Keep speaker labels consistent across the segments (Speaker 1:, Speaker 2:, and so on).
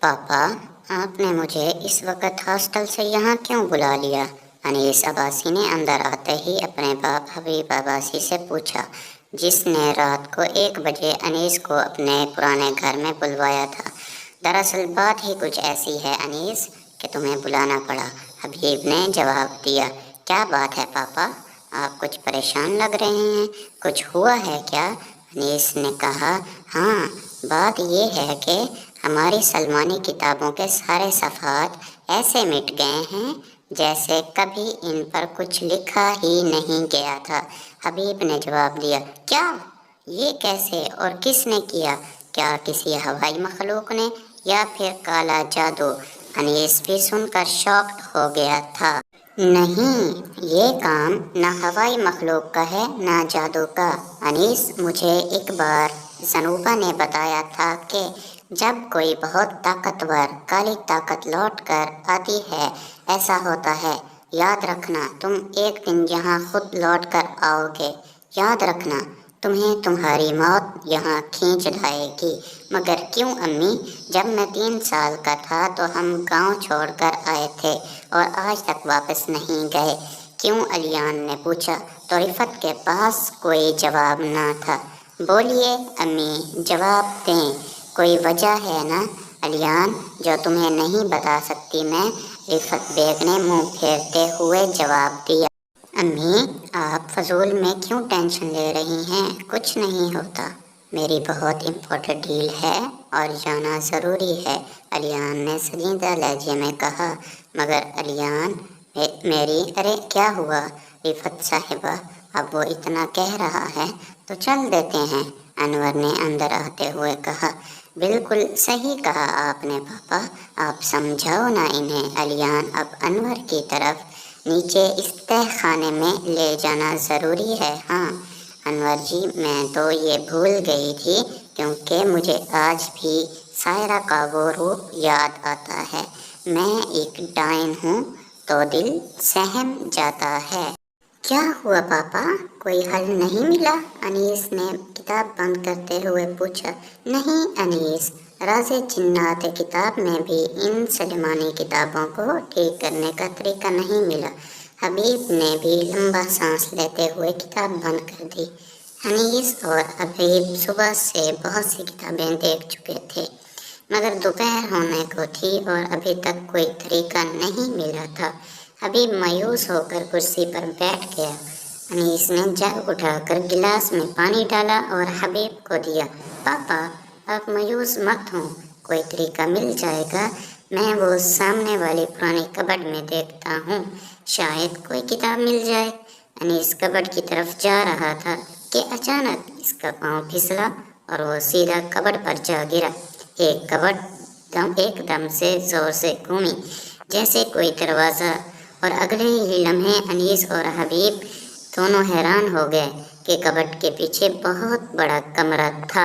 Speaker 1: पापा, आपने मुझे इस वक्त हॉस्टल से यहाँ क्यों बुला लिया? अनीस अब्बासी ने अंदर आते ही अपने बाप हबीब अब्बासी से पूछा, जिसने रात को 1 बजे अनीस को अपने पुराने घर में बुलवाया था। दरअसल बात ही कुछ ऐसी है अनीस कि तुम्हें बुलाना पड़ा, हबीब ने जवाब दिया। क्या बात है पापा, आप कुछ परेशान लग रहे हैं, कुछ हुआ है क्या? अनीस ने कहा, हाँ, बात ये है कि हमारी सलमानी किताबों के सारे सफ़ात ऐसे मिट गए हैं जैसे कभी इन पर कुछ लिखा ही नहीं गया था। हबीब ने जवाब दिया, क्या? ये कैसे और किसने किया? क्या किसी हवाई मखलूक ने या फिर काला जादू? अनीस भी सुनकर शॉक्ड हो गया था। नहीं, ये काम ना हवाई मखलूक का है ना जादू का। अनीस, मुझे एक बार सनूबा ने बताया था कि जब कोई बहुत ताकतवर काली ताकत लौट कर आती है ऐसा होता है। याद रखना, तुम एक दिन यहाँ खुद लौट कर आओगे। याद रखना, तुम्हें तुम्हारी मौत यहाँ खींच लाएगी। मगर क्यों अम्मी? जब मैं 3 साल का था तो हम गांव छोड़कर आए थे और आज तक वापस नहीं गए। क्यों? अलियान ने पूछा तो रिफत के पास कोई जवाब ना था। बोलिए अम्मी, जवाब दें, कोई वजह है ना अलियान जो तुम्हें नहीं बता सकती मैं? रिफत बेग ने मुंह फेरते हुए जवाब दिया। अम्मी, आप फजूल में क्यों टेंशन ले रही हैं? कुछ नहीं होता, मेरी बहुत इम्पोर्टेंट डील है और जाना ज़रूरी है, अलियान ने संजीदा लहजे में कहा। मगर अलियान, मेरी, अरे क्या हुआ? रिफत साहिबा, अब वो इतना कह रहा है तो चल देते हैं, अनवर ने अंदर आते हुए कहा। बिल्कुल सही कहा आपने पापा, आप समझाओ ना इन्हें। अलियान अब अनवर की तरफ नीचे इस तहखाने में ले जाना ज़रूरी है। हाँ अनवर जी, मैं तो ये भूल गई थी क्योंकि मुझे आज भी सायरा का वो रूप याद आता है। मैं एक डायन हूँ तो दिल सहम जाता है। क्या हुआ पापा, कोई हल नहीं मिला? अनीस ने किताब बंद करते हुए पूछा। नहीं अनीस, राज़े जिन्नात किताब में भी इन सलेमानी किताबों को ठीक करने का तरीका नहीं मिला। हबीब ने भी लंबा सांस लेते हुए किताब बंद कर दी। अनीस और हबीब सुबह से बहुत सी किताबें देख चुके थे, मगर दोपहर होने को थी और अभी तक कोई तरीका नहीं मिला था। हबीब मायूस होकर कुर्सी पर बैठ गया। अनीस ने जग उठाकर गिलास में पानी डाला और हबीब को दिया। पापा, आप मायूस मत हों, कोई तरीका मिल जाएगा। मैं वो सामने वाली पुरानी कबर्ड में देखता हूँ, शायद कोई किताब मिल जाए। अनीस कबर्ड की तरफ जा रहा था कि अचानक इसका पाँव फिसला और वो सीधा कबर्ड पर जा गिरा। एक कबर्ड एकदम से जोर से घूमी जैसे कोई दरवाज़ा, और अगले ही लम्हे अनीस और हबीब दोनों हैरान हो गए कि कबर्ड के पीछे बहुत बड़ा कमरा था।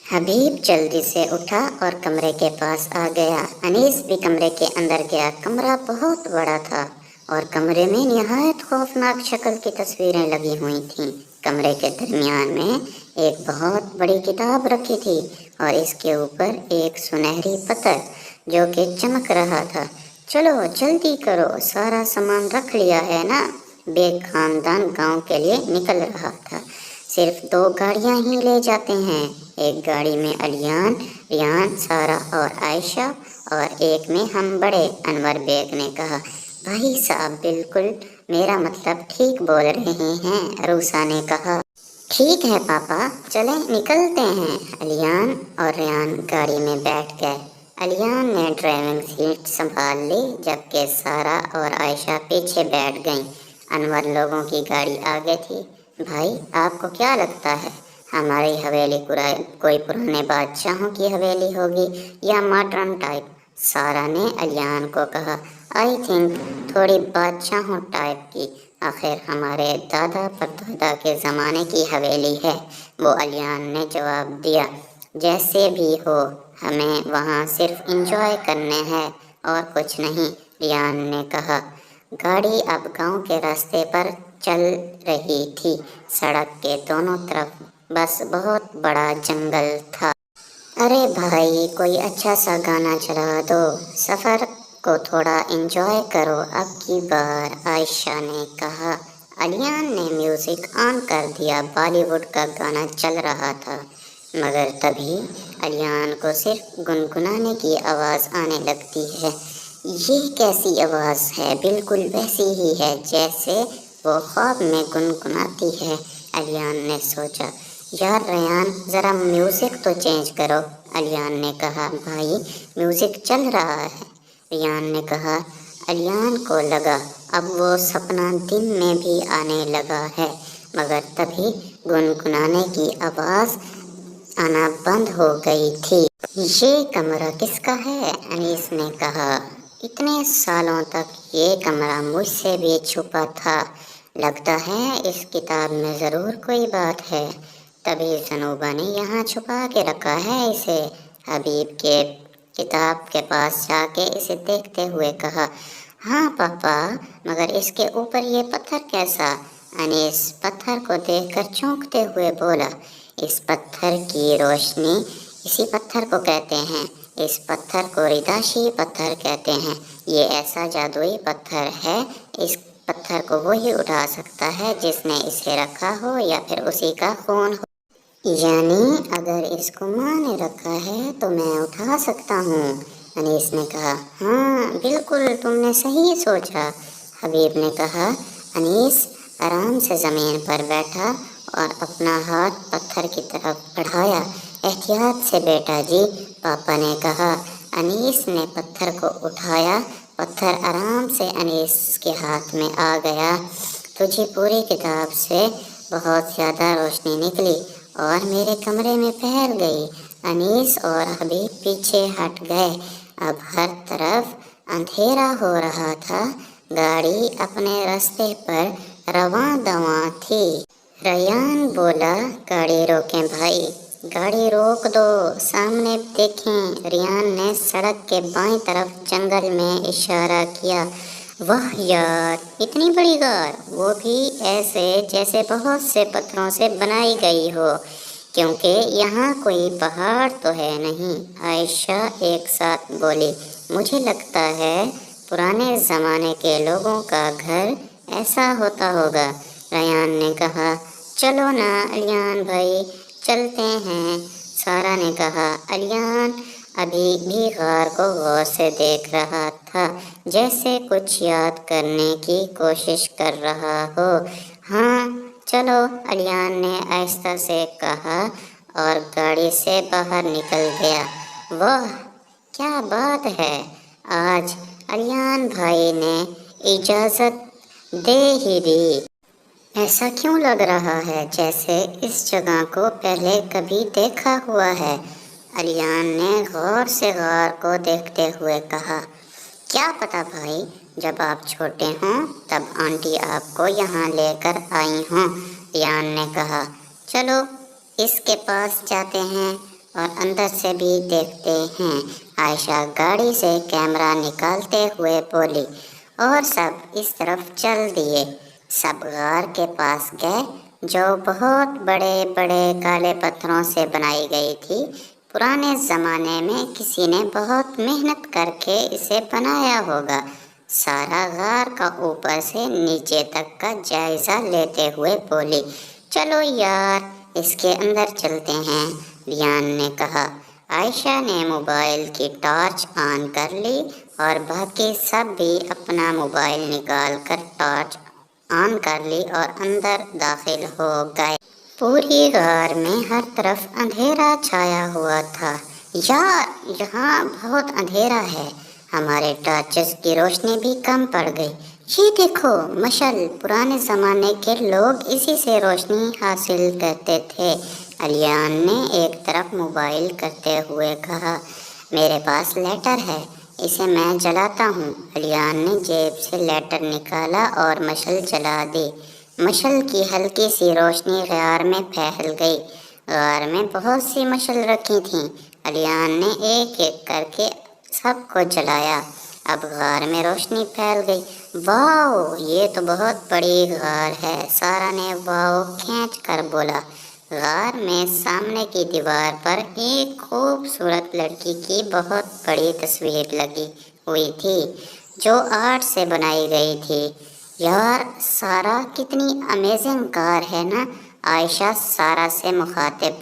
Speaker 1: हबीब जल्दी से उठा और कमरे के पास आ गया। अनीस भी कमरे के अंदर गया। कमरा बहुत बड़ा था और कमरे में निहायत खौफनाक शक्ल की तस्वीरें लगी हुई थीं। कमरे के दरमियान में एक बहुत बड़ी किताब रखी थी और इसके ऊपर एक सुनहरी पत्थर जो कि चमक रहा था। चलो जल्दी करो, सारा सामान रख लिया है ना? बेग खानदान गांव के लिए निकल रहा था। सिर्फ 2 गाड़ियां ही ले जाते हैं, एक गाड़ी में अलियान, रियान, सारा और आयशा और एक में हम बड़े, अनवर बेग ने कहा। भाई साहब बिल्कुल मेरा मतलब ठीक बोल रहे हैं, रूसा ने कहा। ठीक है पापा, चलें निकलते हैं। अलियान और रियान गाड़ी में बैठ गए। अलियान ने ड्राइविंग सीट संभाल ली जबकि सारा और आयशा पीछे बैठ गईं। अनवर लोगों की गाड़ी आगे थी। भाई, आपको क्या लगता है हमारी हवेली कोई पुराने बादशाहों की हवेली होगी या मॉडर्न टाइप? सारा ने अलियान को कहा। आई थिंक थोड़ी बादशाहों टाइप की, आखिर हमारे दादा परदादा के ज़माने की हवेली है, वो अलियान ने जवाब दिया। जैसे भी हो, हमें वहाँ सिर्फ एंजॉय करने हैं और कुछ नहीं, रियान ने कहा। गाड़ी अब गांव के रास्ते पर चल रही थी। सड़क के दोनों तरफ बस बहुत बड़ा जंगल था। अरे भाई कोई अच्छा सा गाना चला दो, सफ़र को थोड़ा एंजॉय करो अब की बार, आयशा ने कहा। अलियान ने म्यूज़िक ऑन कर दिया। बॉलीवुड का गाना चल रहा था, मगर तभी अलियान को सिर्फ गुनगुनाने की आवाज़ आने लगती है। ये कैसी आवाज़ है, बिल्कुल वैसी ही है जैसे वो ख्वाब में गुनगुनाती है। अलियान ने सोचा। यार रेयान, ज़रा म्यूज़िक तो चेंज करो, अलियान ने कहा। भाई म्यूज़िक चल रहा है, रेयान ने कहा। अलियान को लगा अब वो सपना दिन में भी आने लगा है, मगर तभी गुनगुनाने की आवाज़ आना बंद हो गई थी। ये कमरा किसका है, अनीस ने कहा। इतने सालों तक ये कमरा मुझसे भी छुपा था। लगता है इस किताब में ज़रूर कोई बात है, तभी सनोबा ने यहाँ छुपा के रखा है इसे। हबीब के किताब के पास जाके इसे देखते हुए कहा। हाँ पापा, मगर इसके ऊपर ये पत्थर कैसा? अनीस पत्थर को देखकर चौंकते हुए बोला। इस पत्थर की रोशनी, इसी पत्थर को कहते हैं, इस पत्थर को रिदाशी पत्थर कहते हैं। ये ऐसा जादुई पत्थर है, इस पत्थर को वही उठा सकता है जिसने इसे रखा हो या फिर उसी का खून हो। यानी अगर इसको माँ ने रखा है तो मैं उठा सकता हूँ, अनीस ने कहा। हाँ बिल्कुल, तुमने सही सोचा, हबीब ने कहा। अनीस आराम से ज़मीन पर बैठा और अपना हाथ पत्थर की तरफ बढ़ाया। एहतियात से बेटा जी, पापा ने कहा। अनीस ने पत्थर को उठाया। पत्थर आराम से अनीस के हाथ में आ गया। तुझे पूरी किताब से बहुत ज़्यादा रोशनी निकली और मेरे कमरे में फैल गई। अनीस और हबीब पीछे हट गए। अब हर तरफ अंधेरा हो रहा था। गाड़ी अपने रास्ते पर रवां दवां थी। रेयान बोला, गाड़ी रोकें भाई, गाड़ी रोक दो, सामने देखें। रेयान ने सड़क के बाईं तरफ जंगल में इशारा किया। वाह यार, इतनी बड़ी कार, वो भी ऐसे जैसे बहुत से पत्थरों से बनाई गई हो, क्योंकि यहाँ कोई पहाड़ तो है नहीं, आयशा एक साथ बोली। मुझे लगता है पुराने ज़माने के लोगों का घर ऐसा होता होगा, रेयान ने कहा। चलो ना अलियान भाई, चलते हैं, सारा ने कहा। अलियान अभी भी गार को गौर से देख रहा था, जैसे कुछ याद करने की कोशिश कर रहा हो। हाँ चलो, अलियान ने आहिस्ता से कहा और गाड़ी से बाहर निकल गया। वाह क्या बात है, आज अलियान भाई ने इजाज़त दे ही दी। ऐसा क्यों लग रहा है जैसे इस जगह को पहले कभी देखा हुआ है, अलियान ने गौर से गार को देखते हुए कहा। क्या पता भाई, जब आप छोटे हों तब आंटी आपको यहाँ लेकर आई हों, अलियान ने कहा। चलो इसके पास जाते हैं और अंदर से भी देखते हैं, आयशा गाड़ी से कैमरा निकालते हुए बोली। और सब इस तरफ चल दिए। सब गार के पास गए, जो बहुत बड़े बड़े काले पत्थरों से बनाई गई थी। पुराने ज़माने में किसी ने बहुत मेहनत करके इसे बनाया होगा। सारा गार का ऊपर से नीचे तक का जायज़ा लेते हुए बोली। चलो यार, इसके अंदर चलते हैं, रियान ने कहा। आयशा ने मोबाइल की टॉर्च ऑन कर ली और बाकी सब भी अपना मोबाइल निकाल कर टॉर्च ऑन कर ली और अंदर दाखिल हो गए। पूरी गार में हर तरफ अंधेरा छाया हुआ था। यार यहाँ बहुत अंधेरा है, हमारे टॉर्चेस की रोशनी भी कम पड़ गई। ये देखो मशल, पुराने ज़माने के लोग इसी से रोशनी हासिल करते थे, अलियान ने एक तरफ मोबाइल करते हुए कहा। मेरे पास लेटर है, इसे मैं जलाता हूँ, अलियान ने जेब से लेटर निकाला और मशल जला दी। मशल की हल्की सी रोशनी गार में फैल गई। गार में बहुत सी मशल रखी थीं। अलियान ने एक एक करके सबको जलाया। अब गार में रोशनी फैल गई। वाओ, ये तो बहुत बड़ी गार है, सारा ने वाओ खींच कर बोला। غار میں سامنے کی دیوار پر ایک خوبصورت لڑکی کی بہت بڑی تصویر لگی ہوئی تھی جو آرٹ سے بنائی گئی تھی۔ یار سارا کتنی امیزنگ کار ہے نا؟ عائشہ سارا سے مخاطب